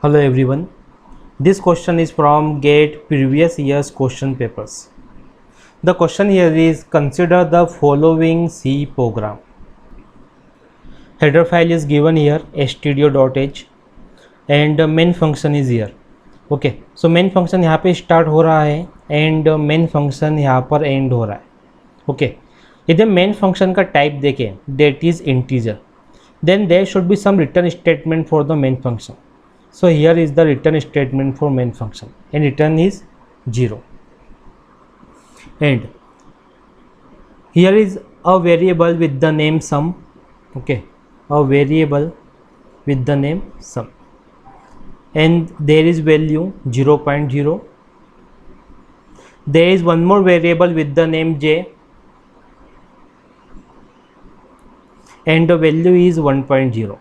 Hello everyone. This question is from GATE previous year's question papers. The question here is, consider the following C program. Header file is given here, studio.h, and main function is here. Okay, so main function यहाँ पे start हो रहा है and main function यहाँ पर end हो रहा है. Okay, यदि main function का type देखें, that is integer, then there should be some return statement for the main function. So here is the return statement for main function, and return is 0. And here is a variable with the name sum. Okay, a variable with the name sum, and there is value 0.0. There is one more variable with the name j, and the value is 1.0.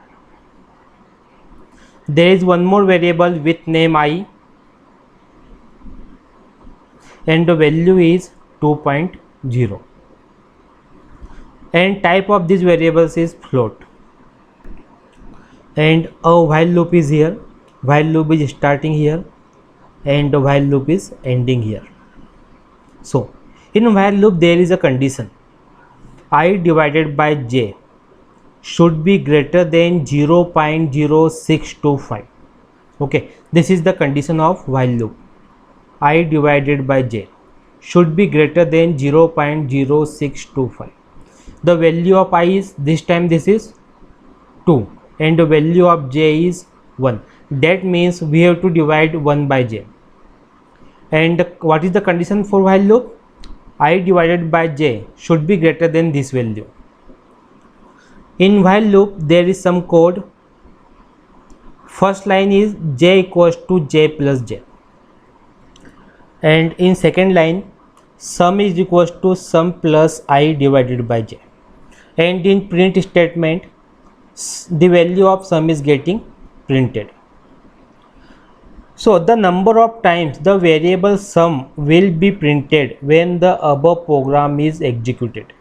There is one more variable with name I, and the value is 2.0, and type of these variables is float. And a while loop is here. While loop is starting here and the while loop is ending here. So in while loop there is a condition, I divided by j should be greater than 0.0625. Okay, this is the condition of while loop. I divided by j should be greater than 0.0625. The value of I is, this time this is 2, and the value of j is 1. That means we have to divide 1 by j. And what is the condition for while loop? I divided by j should be greater than this value. In while loop there is some code. First line is j equals to j plus j, and in second line sum is equals to sum plus I divided by j, and in print statement the value of sum is getting printed. So the number of times the variable sum will be printed when the above program is executed.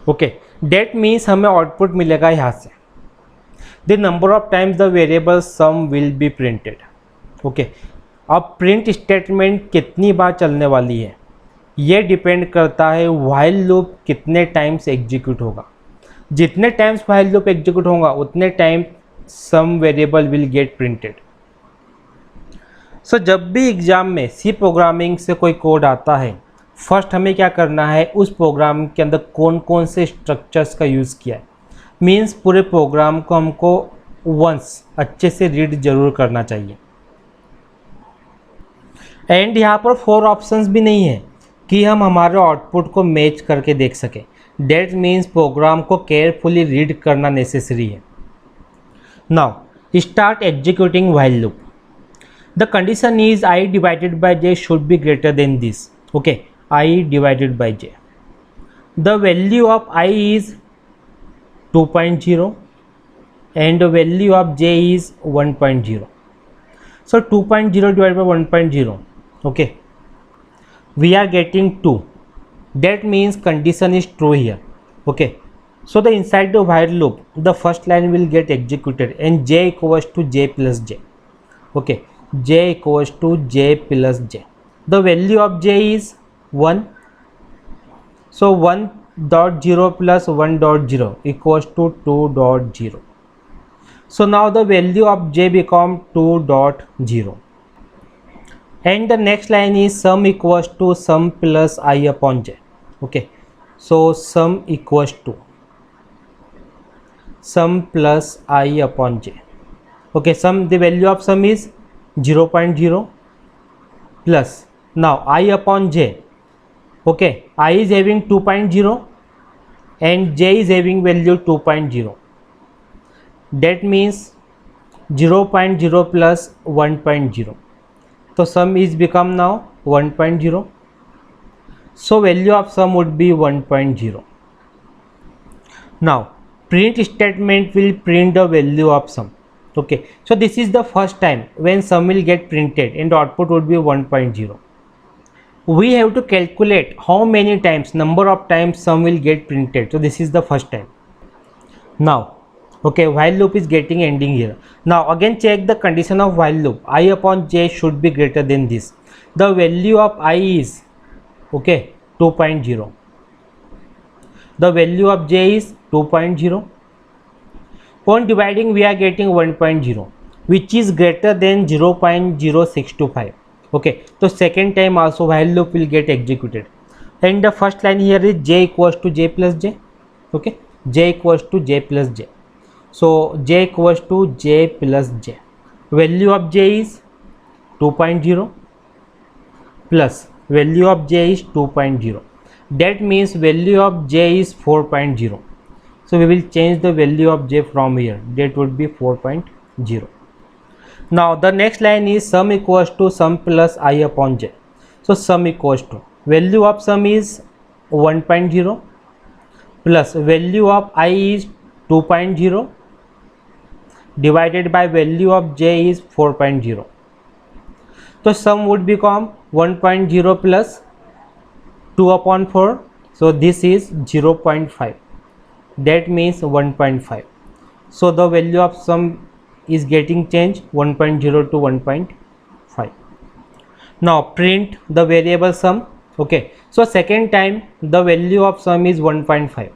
Okay, that means हमें output मिलेगा यहाँ से, the number of times the variable sum will be printed. Okay, अब print statement कितनी बार चलने वाली है ये डिपेंड करता है while लूप कितने टाइम्स एग्जीक्यूट होगा. जितने टाइम्स while लूप एग्जीक्यूट होगा उतने time some variable will get printed. So जब भी एग्जाम में सी प्रोग्रामिंग से कोई कोड आता है, फर्स्ट हमें क्या करना है, उस प्रोग्राम के अंदर कौन कौन से स्ट्रक्चर्स का यूज़ किया है, मीन्स पूरे प्रोग्राम को हमको वंस अच्छे से रीड जरूर करना चाहिए. एंड यहाँ पर 4 ऑप्शंस भी नहीं है कि हम हमारे आउटपुट को मैच करके देख सकें. डेट मीन्स प्रोग्राम को केयरफुली रीड करना नेसेसरी है. Now start executing while loop. The condition is I divided by j should be greater than this. Okay, I divided by j. The value of I is 2.0 and the value of j is 1.0. So 2.0 divided by 1.0. Okay, we are getting 2. That means condition is true here. Okay, so the inside the while loop the first line will get executed and j equals to j plus j. Okay, j equals to j plus j. The value of j is 1. So 1.0 plus 1.0 equals to 2.0. So now the value of j become 2.0. And the next line is sum equals to sum plus I upon j. Okay, so sum equals to sum plus I upon j. Okay, sum, the value of sum is 0.0 plus now I upon j. Okay, I is having 2.0 and j is having value 2.0. That means 0.0 plus 1.0. So sum is become now 1.0. So value of sum would be 1.0. Now print statement will print the value of sum. Okay, so this is the first time when sum will get printed and the output would be 1.0. We have to calculate how many times, number of times sum will get printed. So this is the first time. Now Okay, while loop is getting ending here. Now again check the condition of while loop. I upon j should be greater than this. The value of I is, okay, 2.0. The value of j is 2.0. On dividing we are getting 1.0, which is greater than 0.0625. Okay, so second time also while loop will get executed, and the first line here is j equals to j plus j. Okay, j equals to j plus j. So j equals to j plus j. Value of j is 2.0 plus value of j is 2.0. That means value of j is 4.0. So we will change the value of j from here. That would be 4.0. Now the next line is sum equals to sum plus I upon j. So sum equals to value of sum is 1.0 plus value of I is 2.0 divided by value of j is 4.0. So sum would become 1.0 plus 2 upon 4. So this is 0.5. That means 1.5. So the value of sum is getting changed 1.0 to 1.5. Now print the variable sum. Okay, so second time the value of sum is 1.5.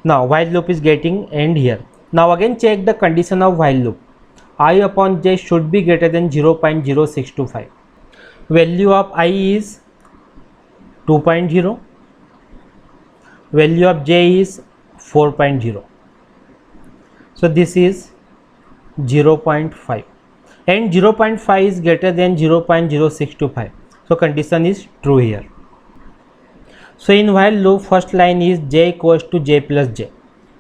Now while loop is getting end here. Now again check the condition of while loop. I upon j should be greater than 0.0625. Value of I is 2.0. Value of j is 4.0. So this is 0.5 and 0.5 is greater than 0.0625. So condition is true here. So in while loop first line is j equals to j plus j.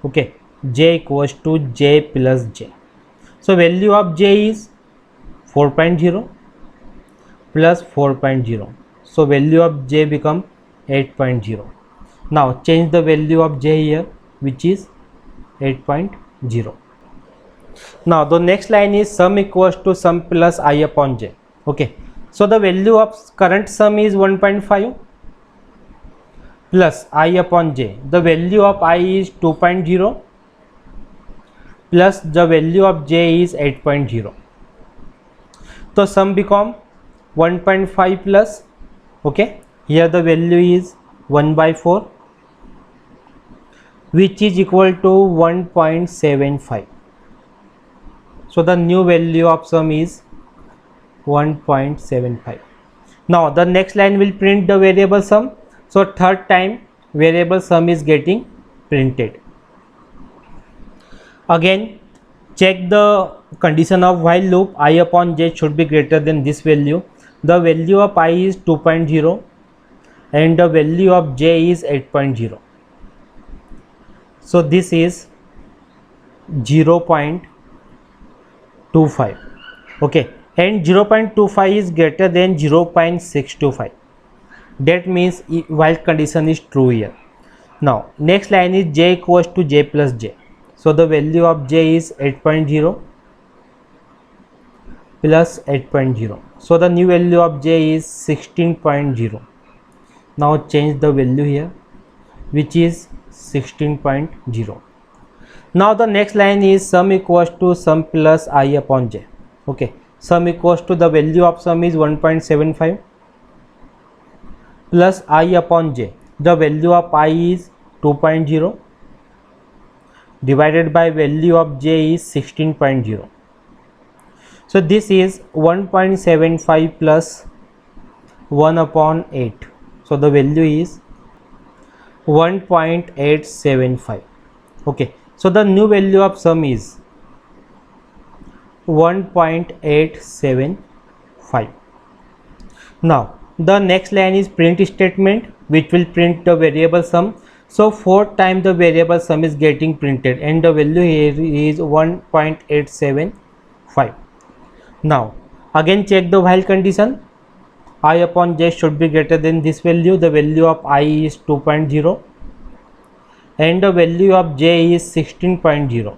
Okay, j equals to j plus j. So value of j is 4.0 plus 4.0. So value of j become 8.0. Now change the value of j here, which is 8.0. Now the next line is sum equals to sum plus I upon j. Okay, so the value of current sum is 1.5 plus I upon j. The value of I is 2.0 plus the value of j is 8.0. So sum become 1.5 plus, okay, here the value is 1 by 4, which is equal to 1.75. So the new value of sum is 1.75. Now the next line will print the variable sum. So third time variable sum is getting printed. Again check the condition of while loop. I upon j should be greater than this value. The value of I is 2.0 and the value of j is 8.0. So this is 0.25. Okay, and 0.25 is greater than 0.625. That means while condition is true here. Now next line is j equals to j plus j. So the value of j is 8.0 plus 8.0. So the new value of j is 16.0. Now change the value here, which is 16.0. Now the next line is sum equals to sum plus I upon j. Okay, sum equals to the value of sum is 1.75 plus I upon j. The value of I is 2.0 divided by value of j is 16.0. So this is 1.75 plus 1 upon 8. So the value is 1.875. Okay, so the new value of sum is 1.875. Now the next line is print statement, which will print the variable sum. So fourth time the variable sum is getting printed and the value here is 1.875. Now again check the while condition. I upon j should be greater than this value. The value of I is 2.0 and the value of j is 16.0.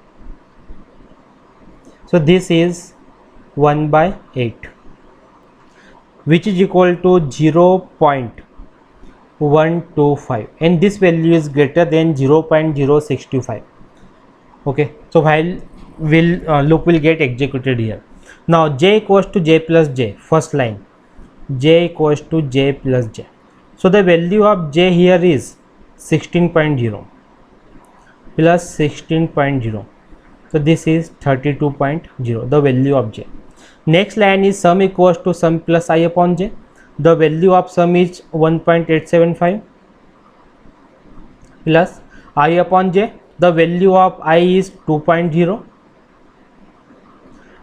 So this is 1 by 8, which is equal to 0.125, and this value is greater than 0.0625. Okay, so while loop will get executed here. Now j equals to j plus j, first line, j equals to j plus j. So the value of j here is 16.0 plus 16.0. So this is 32.0, the value of j. Next line is sum equals to sum plus I upon j. The value of sum is 1.875 plus I upon j. The value of I is 2.0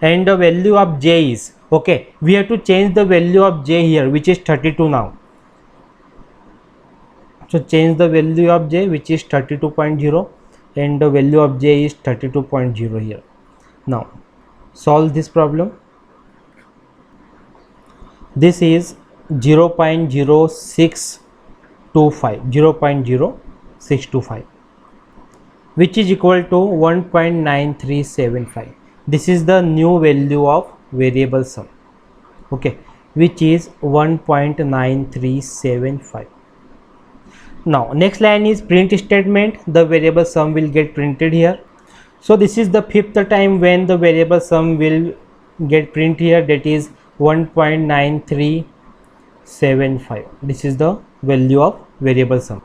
and the value of j is, okay, we have to change the value of j here, which is 32 now. So change the value of j, which is 32.0, and the value of j is 32.0 here. Now solve this problem. This is 0.0625, which is equal to 1.9375. This is the new value of variable sum, okay, which is 1.9375. Now next line is print statement. The variable sum will get printed here. So this is the fifth time when the variable sum will get print here, that is 1.9375. This is the value of variable sum.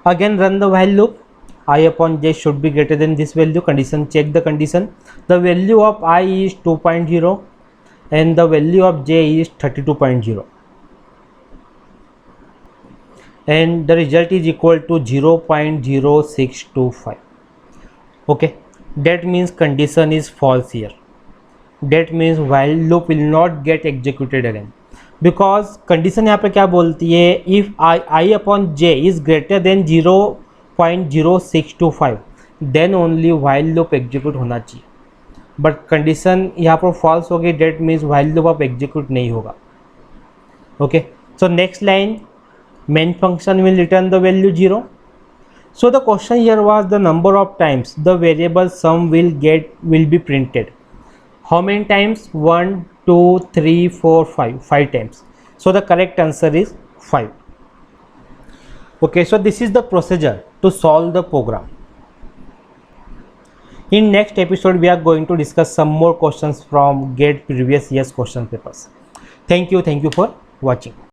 Again run the while loop. I upon j should be greater than this value. Condition, check the condition. The value of I is 2.0 and the value of j is 32.0, and the result is equal to 0.0625. okay, that means condition is false here. That means while loop will not get executed again, because condition यहाँ पे क्या बोलती है, if I upon j is greater than 0.0625 then only while loop execute होना चाहिए, but condition यहाँ पर false होगी, that means while loop अब execute नहीं होगा. okay, so next line, main function will return the value 0. So the question here was the number of times the variable sum will be printed. How many times? 1, 2, 3, 4, 5 times. So the correct answer is 5. okay, so this is the procedure to solve the program. In next episode we are going to discuss some more questions from GATE previous year's question papers. Thank you for watching.